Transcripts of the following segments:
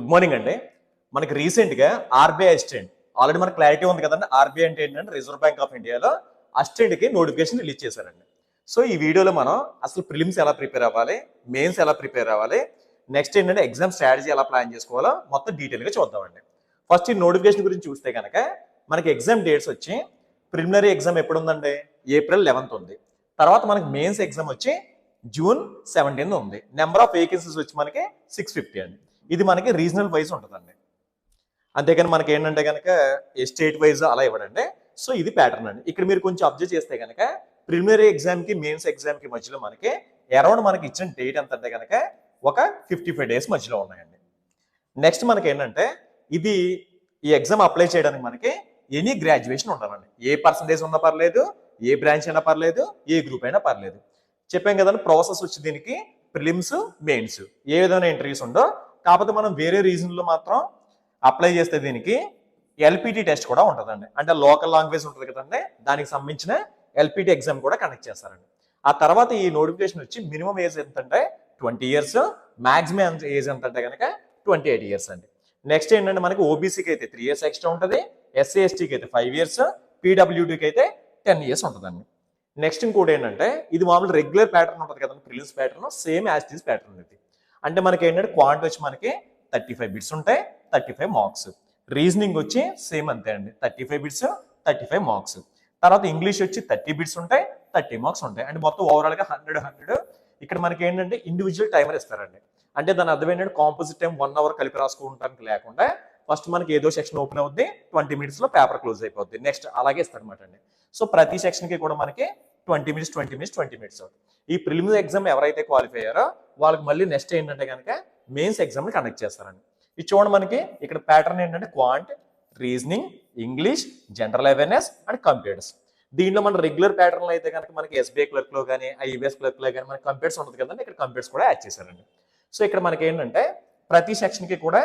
Good morning అండి. మనకి రీసెంట్గా ఆర్బీఐ అసిస్టెంట్ ఆల్రెడీ మనకు క్లారిటీ ఉంది కదండి. ఆర్బీఐ అంటే ఏంటంటే రిజర్వ్ బ్యాంక్ ఆఫ్ ఇండియాలో అసిస్టెంట్కి నోటిఫికేషన్ రిలీజ్ చేశారండి. సో ఈ వీడియోలో మనం అసలు ప్రిలిమ్స్ ఎలా ప్రిపేర్ అవ్వాలి, మెయిన్స్ ఎలా ప్రిపేర్ అవ్వాలి, నెక్స్ట్ ఏంటంటే ఎగ్జామ్ స్ట్రాటజీ ఎలా ప్లాన్ చేసుకోవాలో మొత్తం డీటెయిల్గా చూద్దామండి. ఫస్ట్ ఈ నోటిఫికేషన్ గురించి చూస్తే కనుక మనకి ఎగ్జామ్ డేట్స్ వచ్చి ప్రిలిమినరీ ఎగ్జామ్ ఎప్పుడు ఉందండి? ఏప్రిల్ 11th ఉంది. తర్వాత మనకి మెయిన్స్ ఎగ్జామ్ వచ్చి జూన్ 17th ఉంది. నెంబర్ ఆఫ్ వేకెన్సీస్ వచ్చి మనకి 650 అండి. ఇది మనకి రీజనల్ వైజ్ ఉంటుందండి. అంతేకాని మనకి ఏంటంటే కనుక స్టేట్ వైజ్ అలా ఇవ్వడండి. సో ఇది ప్యాటర్న్ అండి. ఇక్కడ మీరు కొంచెం అబ్జర్వ్ చేస్తే కనుక ప్రిలిమినరీ ఎగ్జామ్కి మెయిన్స్ ఎగ్జామ్కి మధ్యలో మనకి అరౌండ్ మనకి ఇచ్చిన డేట్ ఎంత అంటే కనుక ఒక 55 days మధ్యలో ఉన్నాయండి. నెక్స్ట్ మనకి ఏంటంటే ఇది ఈ ఎగ్జామ్ అప్లై చేయడానికి మనకి ఎనీ గ్రాడ్యుయేషన్ ఉండాలండి. ఏ పర్సంటేజ్ ఉన్నా పర్లేదు, ఏ బ్రాంచ్ అయినా పర్లేదు, ఏ గ్రూప్ అయినా పర్లేదు. చెప్పాం కదండి ప్రాసెస్ వచ్చి దీనికి ప్రిలిమ్స్ మెయిన్స్ ఏ విధమైన ఇంటర్వ్యూస్ ఉండో, కాకపోతే మనం వేరే రీజన్లో మాత్రం అప్లై చేస్తే దీనికి ఎల్పిటి టెస్ట్ కూడా ఉంటుందండి. అంటే లోకల్ లాంగ్వేజ్ ఉంటుంది కదండి, దానికి సంబంధించిన ఎల్పిటి ఎగ్జామ్ కూడా కండక్ట్ చేస్తారండి. ఆ తర్వాత ఈ నోటిఫికేషన్ వచ్చి మినిమం ఏజ్ ఎంతంటే 20 years, మాక్సిమం ఏజ్ ఎంత అంటే కనుక 28 years అండి. నెక్స్ట్ ఏంటంటే మనకి ఓబీసీకి అయితే 3 years ఎక్స్ట్రా ఉంటుంది, ఎస్సీ ఎస్టీకి అయితే 5 years, పీడబ్ల్యూడీకి అయితే 10 years ఉంటుందండి. నెక్స్ట్ ఇంకోటి ఏంటంటే ఇది మామూలు రెగ్యులర్ ప్యాటర్న్ ఉంటుంది కదండి, prelims pattern same as it is pattern ఇది. అంటే మనకి ఏంటంటే క్వాంట్ వచ్చి మనకి 35 బిట్స్ ఉంటాయి, 35 మార్క్స్. రీజనింగ్ వచ్చి సేమ్ అంతే అండి, 35 బిట్స్, 35 మార్క్స్. తర్వాత ఇంగ్లీష్ వచ్చి 30 బిట్స్ ఉంటాయి, 30 మార్క్స్ ఉంటాయి. అంటే మొత్తం ఓవరాల్గా 100. ఇక్కడ మనకి ఏంటంటే ఇండివిజువల్ టైమర్ ఇస్తారండి. అంటే దాని అర్థం ఏంటంటే కాంపోజిట్ టైం 1 hour కలిపి రాసుకోవడానికి లేకుండా ఫస్ట్ మనకి ఏదో సెక్షన్ ఓపెన్ అవుద్ది, 20 minutes పేపర్ క్లోజ్ అయిపోద్ది. నెక్స్ట్ అలాగే ఇస్తారనమాట అండి. సో ప్రతి సెక్షన్కి కూడా మనకి 20 minutes, 20 minutes, 20 minutes అవుతుంది. ఈ ప్రిలిమినరీ ఎగ్జామ్ ఎవరైతే క్వాలిఫై అయ్యారో వాళ్ళకి మళ్ళీ నెక్స్ట్ ఏంటంటే కనుక మెయిన్స్ ఎగ్జామ్ కండక్ట్ చేస్తారండి. ఇది చూడండి మనకి ఇక్కడ ప్యాటర్న్ ఏంటంటే quant, reasoning, English, general awareness and computers. దీంట్లో మన రెగ్యులర్ ప్యాటర్న్లో అయితే కనుక మనకి ఎస్బీఐ క్లర్క్లో కానీ ఐబీఎస్ క్లర్క్లో కానీ మనకి కంప్యూటర్స్ ఉంటుంది కదండి, ఇక్కడ కంప్యూటర్స్ కూడా యాడ్ చేశారండి. సో ఇక్కడ మనకి ఏంటంటే ప్రతి సెక్షన్కి కూడా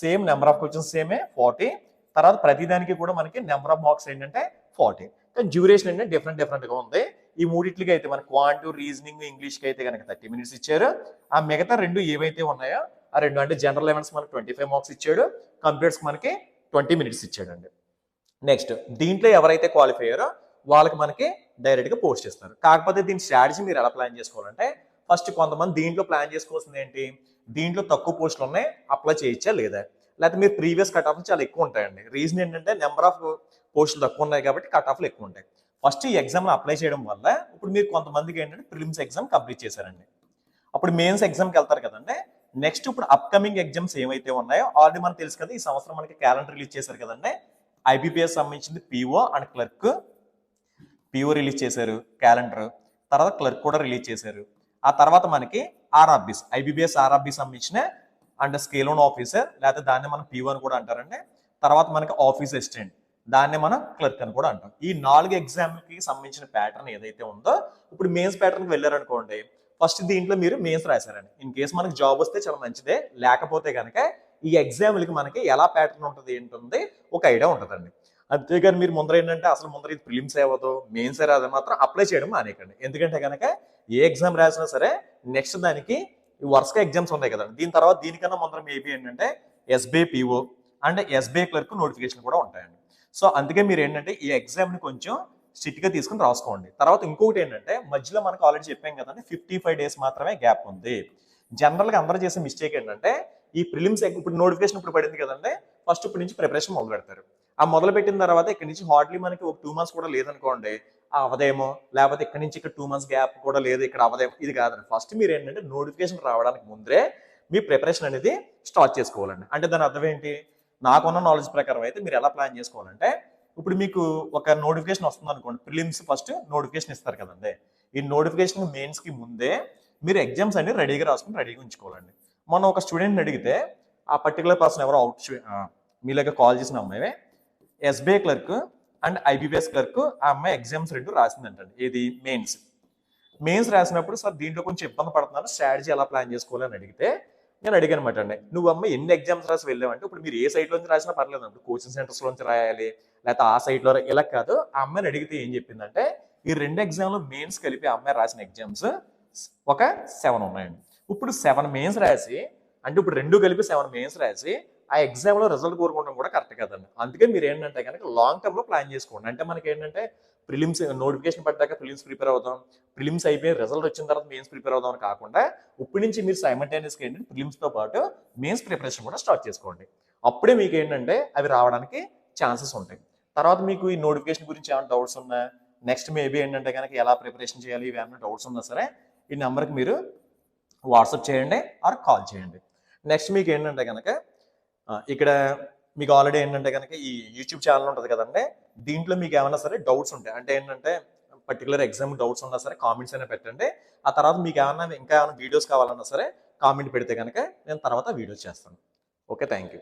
సేమ్ నెంబర్ ఆఫ్ క్వశ్చన్స్ సేమే 40. తర్వాత ప్రతి దానికి కూడా మనకి నెంబర్ ఆఫ్ మార్క్స్ ఏంటంటే 40. కానీ డ్యూరేషన్ ఏంటంటే డిఫరెంట్గా ఉంది. ఈ మూడింటికి అయితే మనకి క్వాంట్, రీజనింగ్, ఇంగ్లీష్కి అయితే కనుక 30 minutes ఇచ్చారు. ఆ మిగతా రెండు ఏవైతే ఉన్నాయో ఆ రెండు అంటే జనరల్ అవేర్నెస్ మనకి 25 marks ఇచ్చాడు, కంప్యూటర్స్ మనకి 20 minutes ఇచ్చాడండి. నెక్స్ట్ దీంట్లో ఎవరైతే క్వాలిఫై అయ్యారో వాళ్ళకి మనకి డైరెక్ట్గా పోస్ట్ చేస్తారు. కాకపోతే దీని స్ట్రాటజీ మీరు ఎలా ప్లాన్ చేసుకోవాలంటే ఫస్ట్ కొంతమంది దీంట్లో ప్లాన్ చేసుకోవాల్సింది ఏంటి, దీంట్లో తక్కువ పోస్టులు ఉన్నాయి అప్లై చేయొచ్చా లేదా, లేకపోతే మీరు ప్రీవియస్ కట్ ఆఫ్లు చాలా ఎక్కువ ఉంటాయండి. రీజన్ ఏంటంటే నెంబర్ ఆఫ్ పోస్టులు తక్కువ ఉన్నాయి కాబట్టి కట్ ఆఫ్లు ఎక్కువ ఉంటాయి. ఫస్ట్ ఈ ఎగ్జామ్లో అప్లై చేయడం వల్ల ఇప్పుడు మీరు కొంతమందికి ఏంటంటే ప్రిలిమ్స్ ఎగ్జామ్ కంప్లీట్ చేశారండి, అప్పుడు మెయిన్స్ ఎగ్జామ్కి వెళ్తారు కదండి. నెక్స్ట్ ఇప్పుడు అప్కమింగ్ ఎగ్జామ్స్ ఏవైతే ఉన్నాయో ఆల్రెడీ మనకు తెలుసు కదా, ఈ సంవత్సరం మనకి క్యాలెండర్ రిలీజ్ చేశారు కదండి. ఐబీపీఎస్ సంబంధించింది PO and clerk, PO release చేశారు క్యాలెండర్, తర్వాత క్లర్క్ కూడా రిలీజ్ చేశారు. ఆ తర్వాత మనకి ఆర్ఆర్బీస్, ఐబీబీఎస్ ఆర్ఆర్బీ సంబంధించిన అండ్ స్కేల్ ఆన్ ఆఫీసర్, లేకపోతే దాన్ని మనం పిఓ అని కూడా అంటారండి. తర్వాత మనకి ఆఫీస్ అసిస్టెంట్, దాన్ని మనం క్లర్క్ అని కూడా అంటాం. ఈ 4 ఎగ్జామ్కి సంబంధించిన ప్యాటర్న్ ఏదైతే ఉందో ఇప్పుడు మెయిన్స్ ప్యాటర్న్కి వెళ్ళారనుకోండి, ఫస్ట్ దీంట్లో మీరు మెయిన్స్ రాశారండి. ఇన్ కేసు మనకి జాబ్ వస్తే చాలా మంచిదే, లేకపోతే కనుక ఈ ఎగ్జామ్లకి మనకి ఎలా ప్యాటర్న్ ఉంటుంది ఏంటుంది ఒక ఐడియా ఉంటుందండి. అంతేగాని మీరు ముందర ఏంటంటే అసలు ముందర ఇది ప్రిలిమ్స్ అవ్వదు మెయిన్స్ రాదు మాత్రం అప్లై చేయడం మానేకండి. ఎందుకంటే కనుక ఏ ఎగ్జామ్ రాసినా సరే నెక్స్ట్ దానికి వరుసగా ఎగ్జామ్స్ ఉన్నాయి కదండి. దీని తర్వాత దీనికన్నా ముందర మేబీ ఏంటంటే SBI PO and SBI clerk notification కూడా ఉంటాయండి. సో అందుకే మీరు ఏంటంటే ఈ ఎగ్జామ్ని కొంచెం స్ట్రిక్ట్గా తీసుకుని రాసుకోండి. తర్వాత ఇంకొకటి ఏంటంటే మధ్యలో మనకు ఆల్రెడీ చెప్పాం కదండి 55 days మాత్రమే గ్యాప్ ఉంది. జనరల్గా అందరూ చేసే మిస్టేక్ ఏంటంటే ఈ ప్రిలిమ్స్ ఇప్పుడు నోటిఫికేషన్ ఇప్పుడు పడింది కదండి, ఫస్ట్ ఇప్పటి నుంచి ప్రిపరేషన్ మొదలు పెడతారు. ఆ మొదలు పెట్టిన తర్వాత ఇక్కడ నుంచి హార్డ్లీ మనకి ఒక 2 months కూడా లేదనుకోండి, అవదేమో, లేకపోతే ఇక్కడ నుంచి ఇక్కడ 2 months గ్యాప్ కూడా లేదు ఇక్కడ అవదేమో, ఇది కాదండి. ఫస్ట్ మీరు ఏంటంటే నోటిఫికేషన్ రావడానికి ముందే మీ ప్రిపరేషన్ అనేది స్టార్ట్ చేసుకోవాలండి. అంటే దాని అర్థం ఏంటి, నాకున్న నాలెడ్జ్ ప్రకారం అయితే మీరు ఎలా ప్లాన్ చేసుకోవాలంటే ఇప్పుడు మీకు ఒక నోటిఫికేషన్ వస్తుంది అనుకోండి, ప్రిలిమ్స్ ఫస్ట్ నోటిఫికేషన్ ఇస్తారు కదండి. ఈ నోటిఫికేషన్ మెయిన్స్కి ముందే మీరు ఎగ్జామ్స్ అన్ని రెడీగా రాసుకుని రెడీగా ఉంచుకోవాలండి. మనం ఒక స్టూడెంట్ని అడిగితే ఆ పర్టికులర్ పర్సన్ ఎవరో మీలాగా కాల్ చేసిన అమ్మాయి SBI clerk and IBPS clerk, ఆ అమ్మాయి ఎగ్జామ్స్ 2 రాసిందంటండి. ఏది మెయిన్స్ రాసినప్పుడు సార్ దీంట్లో కొంచెం ఇబ్బంది పడుతున్నాను, స్ట్రాటజీ ఎలా ప్లాన్ చేసుకోవాలి అని అడిగితే నేను అడిగాను అనమాట అండి, నువ్వు అమ్మ ఎన్ని ఎగ్జామ్స్ రాసి వెళ్ళావంటే ఇప్పుడు మీరు ఏ సైట్లోంచి రాసినా పర్లేదు, ఇప్పుడు కోచింగ్ సెంటర్స్లోంచి రాయాలి లేకపోతే ఆ సైట్లో ఇలా కాదు. ఆ అమ్మాయిని అడిగితే ఏం చెప్పిందంటే ఈ 2 ఎగ్జామ్లు మెయిన్స్ కలిపి ఆ అమ్మాయి రాసిన ఎగ్జామ్స్ ఒక 7 ఉన్నాయండి. ఇప్పుడు 7 మెయిన్స్ రాసి అంటే ఇప్పుడు రెండు కలిపి 7 మెయిన్స్ రాసి ఆ ఎగ్జామ్లో రిజల్ట్ కోరుకోవడం కూడా కరెక్ట్ కదండి. అందుకే మీరు ఏంటంటే కనుక లాంగ్ టర్మ్లో ప్లాన్ చేసుకోండి. అంటే మనకి ఏంటంటే ప్రిలిమ్స్ నోటిఫికేషన్ పడ్డాక ప్రిలిమ్స్ ప్రిపేర్ అవుతాం, ప్రిలిమ్స్ అయిపోయి రిజల్ట్ వచ్చిన తర్వాత మెయిన్స్ ప్రిపేర్ అవుదాం అని కాకుండా ఇప్పటి నుంచి మీరు సైమల్టేనియస్గా ఏంటంటే ప్రిలిమ్స్తో పాటు మెయిన్స్ ప్రిపరేషన్ కూడా స్టార్ట్ చేసుకోండి. అప్పుడే మీకు ఏంటంటే అవి రావడానికి ఛాన్సెస్ ఉంటాయి. తర్వాత మీకు ఈ నోటిఫికేషన్ గురించి ఏమైనా డౌట్స్ ఉన్నా, నెక్స్ట్ మేబీ ఏంటంటే కనుక ఎలా ప్రిపరేషన్ చేయాలి ఇవి ఏమైనా డౌట్స్ ఉన్నా సరే ఈ నెంబర్కి మీరు వాట్సాప్ చేయండి ఆర్ కాల్ చేయండి. నెక్స్ట్ మీకు ఏంటంటే కనుక ఇక్కడ మీకు ఆల్రెడీ ఏంటంటే కనుక ఈ యూట్యూబ్ ఛానల్ ఉంటుంది కదండి, దీంట్లో మీకు ఏమైనా సరే డౌట్స్ ఉంటాయి అంటే ఏంటంటే పర్టికులర్ ఎగ్జామ్ డౌట్స్ ఉన్నా సరే కామెంట్స్ అయినా పెట్టండి. ఆ తర్వాత మీకు ఏమైనా ఇంకా ఏమైనా వీడియోస్ కావాలన్నా సరే కామెంట్ పెడితే కనుక నేను తర్వాత వీడియోస్ చేస్తాను. Okay, thank you.